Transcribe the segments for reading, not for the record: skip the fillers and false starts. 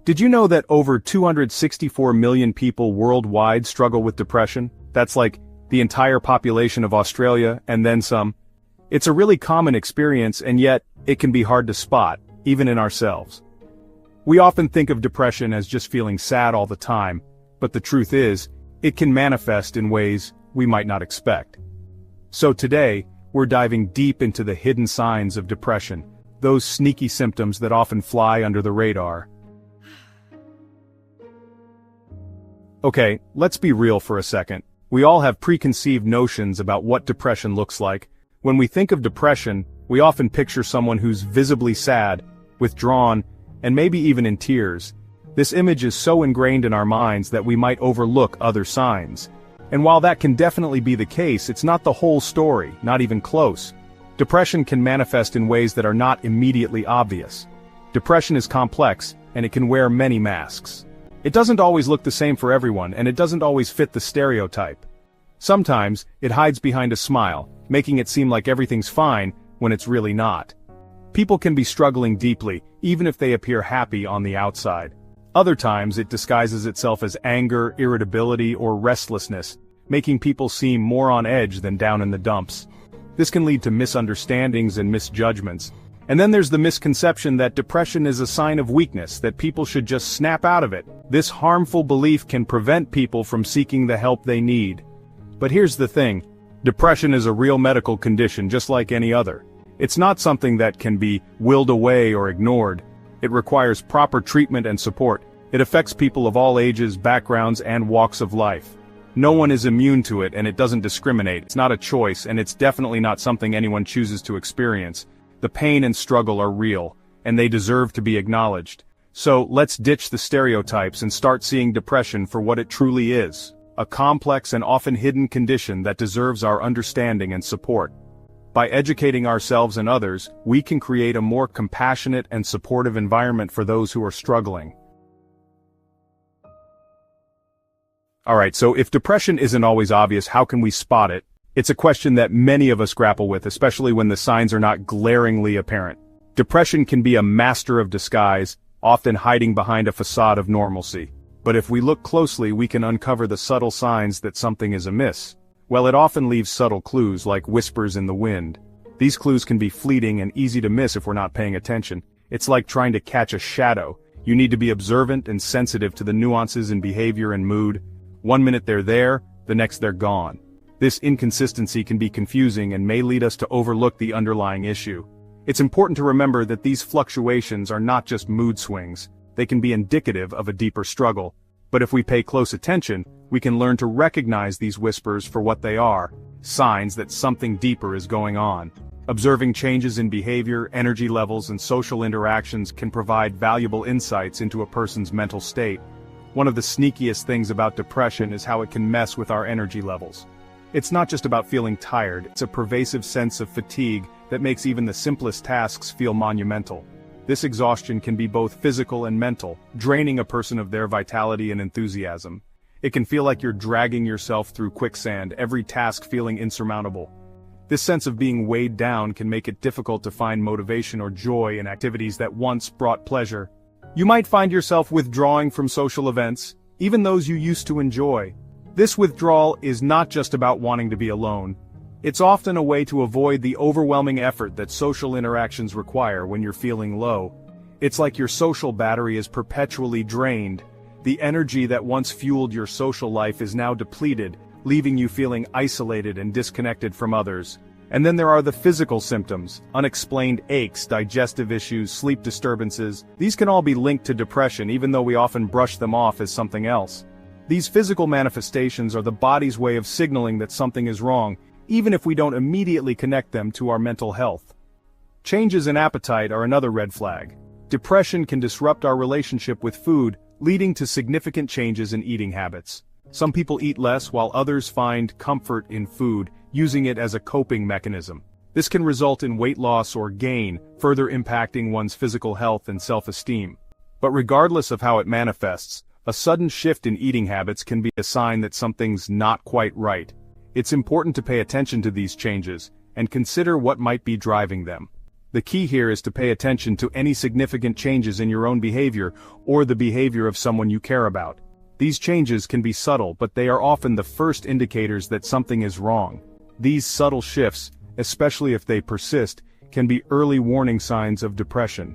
Did you know that over 264 million people worldwide struggle with depression? That's like the entire population of Australia and then some. It's a really common experience, and yet it can be hard to spot, even in ourselves. We often think of depression as just feeling sad all the time, but the truth is, it can manifest in ways we might not expect. So today, we're diving deep into the hidden signs of depression, those sneaky symptoms that often fly under the radar. Okay, let's be real for a second. We all have preconceived notions about what depression looks like. When we think of depression, we often picture someone who's visibly sad, withdrawn, and maybe even in tears. This image is so ingrained in our minds that we might overlook other signs. And while that can definitely be the case, it's not the whole story, not even close. Depression can manifest in ways that are not immediately obvious. Depression is complex, and it can wear many masks. It doesn't always look the same for everyone, and it doesn't always fit the stereotype. Sometimes, it hides behind a smile, making it seem like everything's fine, when it's really not. People can be struggling deeply, even if they appear happy on the outside. Other times, it disguises itself as anger, irritability, or restlessness, making people seem more on edge than down in the dumps. This can lead to misunderstandings and misjudgments. And then there's the misconception that depression is a sign of weakness, that people should just snap out of it. This harmful belief can prevent people from seeking the help they need. But here's the thing. Depression is a real medical condition just like any other. It's not something that can be willed away or ignored. It requires proper treatment and support. It affects people of all ages, backgrounds, and walks of life. No one is immune to it, and it doesn't discriminate. It's not a choice, and it's definitely not something anyone chooses to experience. The pain and struggle are real, and they deserve to be acknowledged. So let's ditch the stereotypes and start seeing depression for what it truly is. A complex and often hidden condition that deserves our understanding and support. By educating ourselves and others, we can create a more compassionate and supportive environment for those who are struggling. Alright, so if depression isn't always obvious, how can we spot it? It's a question that many of us grapple with, especially when the signs are not glaringly apparent. Depression can be a master of disguise, often hiding behind a facade of normalcy. But if we look closely, we can uncover the subtle signs that something is amiss. Well, it often leaves subtle clues like whispers in the wind. These clues can be fleeting and easy to miss if we're not paying attention. It's like trying to catch a shadow. You need to be observant and sensitive to the nuances in behavior and mood. One minute they're there, the next they're gone. This inconsistency can be confusing and may lead us to overlook the underlying issue. It's important to remember that these fluctuations are not just mood swings. They can be indicative of a deeper struggle. But if we pay close attention, we can learn to recognize these whispers for what they are, signs that something deeper is going on. Observing changes in behavior, energy levels, and social interactions can provide valuable insights into a person's mental state. One of the sneakiest things about depression is how it can mess with our energy levels. It's not just about feeling tired, it's a pervasive sense of fatigue that makes even the simplest tasks feel monumental. This exhaustion can be both physical and mental, draining a person of their vitality and enthusiasm. It can feel like you're dragging yourself through quicksand, every task feeling insurmountable. This sense of being weighed down can make it difficult to find motivation or joy in activities that once brought pleasure. You might find yourself withdrawing from social events, even those you used to enjoy. This withdrawal is not just about wanting to be alone. It's often a way to avoid the overwhelming effort that social interactions require when you're feeling low. It's like your social battery is perpetually drained. The energy that once fueled your social life is now depleted, leaving you feeling isolated and disconnected from others. And then there are the physical symptoms, unexplained aches, digestive issues, sleep disturbances. These can all be linked to depression, even though we often brush them off as something else. These physical manifestations are the body's way of signaling that something is wrong, even if we don't immediately connect them to our mental health. Changes in appetite are another red flag. Depression can disrupt our relationship with food, leading to significant changes in eating habits. Some people eat less while others find comfort in food, using it as a coping mechanism. This can result in weight loss or gain, further impacting one's physical health and self-esteem. But regardless of how it manifests, a sudden shift in eating habits can be a sign that something's not quite right. It's important to pay attention to these changes and consider what might be driving them. The key here is to pay attention to any significant changes in your own behavior or the behavior of someone you care about. These changes can be subtle, but they are often the first indicators that something is wrong. These subtle shifts, especially if they persist, can be early warning signs of depression.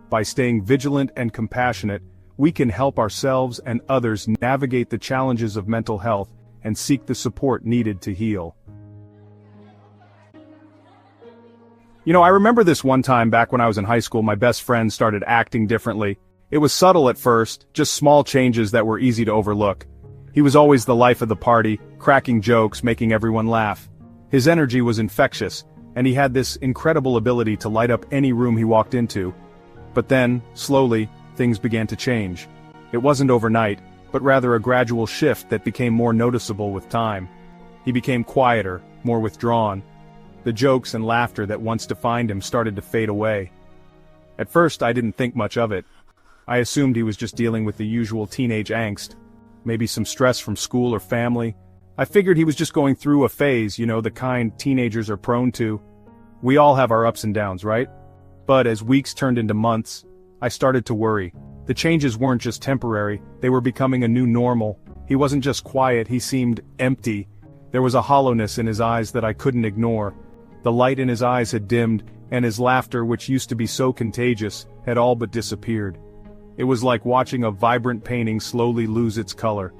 By staying vigilant and compassionate, we can help ourselves and others navigate the challenges of mental health and seek the support needed to heal. I remember this one time back when I was in high school, my best friend started acting differently. It was subtle at first, just small changes that were easy to overlook. He was always the life of the party, cracking jokes, making everyone laugh. His energy was infectious, and he had this incredible ability to light up any room he walked into. But then, slowly, things began to change. It wasn't overnight, but rather a gradual shift that became more noticeable with time. He became quieter, more withdrawn. The jokes and laughter that once defined him started to fade away. At first, I didn't think much of it. I assumed he was just dealing with the usual teenage angst, maybe some stress from school or family. I figured he was just going through a phase, the kind teenagers are prone to. We all have our ups and downs, right? But as weeks turned into months, I started to worry. The changes weren't just temporary, they were becoming a new normal. He wasn't just quiet, he seemed empty. There was a hollowness in his eyes that I couldn't ignore. The light in his eyes had dimmed, and his laughter, which used to be so contagious, had all but disappeared. It was like watching a vibrant painting slowly lose its color.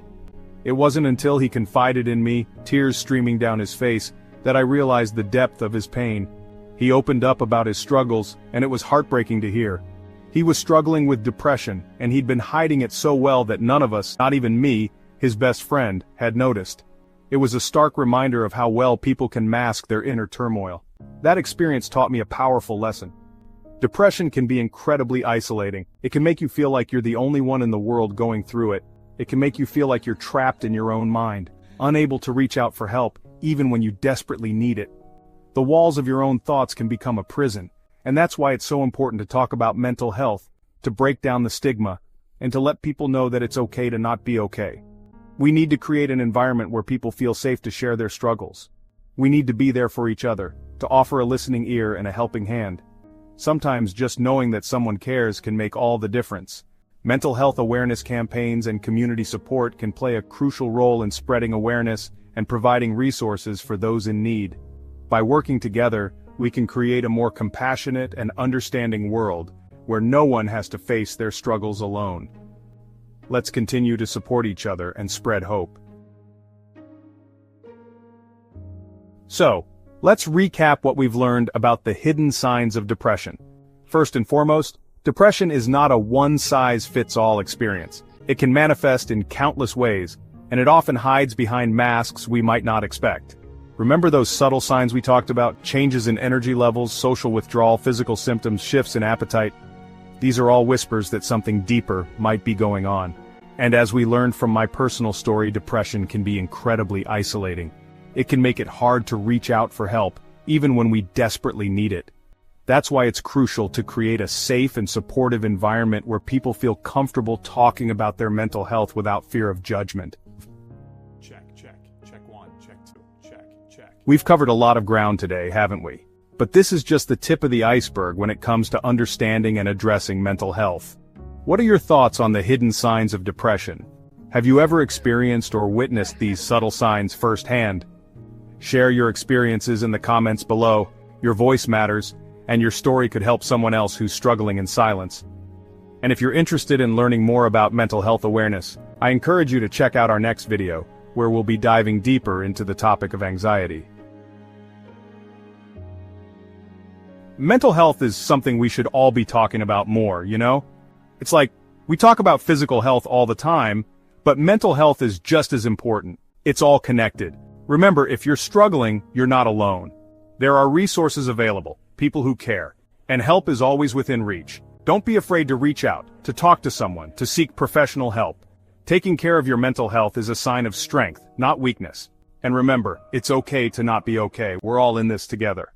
It wasn't until he confided in me, tears streaming down his face, that I realized the depth of his pain. He opened up about his struggles, and it was heartbreaking to hear. He was struggling with depression, and he'd been hiding it so well that none of us, not even me, his best friend, had noticed. It was a stark reminder of how well people can mask their inner turmoil. That experience taught me a powerful lesson. Depression can be incredibly isolating. It can make you feel like you're the only one in the world going through it. It can make you feel like you're trapped in your own mind, unable to reach out for help, even when you desperately need it. The walls of your own thoughts can become a prison, and that's why it's so important to talk about mental health, to break down the stigma, and to let people know that it's okay to not be okay. We need to create an environment where people feel safe to share their struggles. We need to be there for each other, to offer a listening ear and a helping hand. Sometimes just knowing that someone cares can make all the difference. Mental health awareness campaigns and community support can play a crucial role in spreading awareness and providing resources for those in need. By working together, we can create a more compassionate and understanding world, where no one has to face their struggles alone. Let's continue to support each other and spread hope. So, let's recap what we've learned about the hidden signs of depression. First and foremost, depression is not a one-size-fits-all experience. It can manifest in countless ways, and it often hides behind masks we might not expect. Remember those subtle signs we talked about? Changes in energy levels, social withdrawal, physical symptoms, shifts in appetite. These are all whispers that something deeper might be going on. And as we learned from my personal story, depression can be incredibly isolating. It can make it hard to reach out for help, even when we desperately need it. That's why it's crucial to create a safe and supportive environment where people feel comfortable talking about their mental health without fear of judgment. Check one, check two, check. We've covered a lot of ground today, haven't we? But this is just the tip of the iceberg when it comes to understanding and addressing mental health. What are your thoughts on the hidden signs of depression? Have you ever experienced or witnessed these subtle signs firsthand? Share your experiences in the comments below. Your voice matters, and your story could help someone else who's struggling in silence. And if you're interested in learning more about mental health awareness, I encourage you to check out our next video, where we'll be diving deeper into the topic of anxiety. Mental health is something we should all be talking about more, It's like, we talk about physical health all the time, but mental health is just as important. It's all connected. Remember, if you're struggling, you're not alone. There are resources available, people who care, and help is always within reach. Don't be afraid to reach out, to talk to someone, to seek professional help. Taking care of your mental health is a sign of strength, not weakness. And remember, it's okay to not be okay. We're all in this together.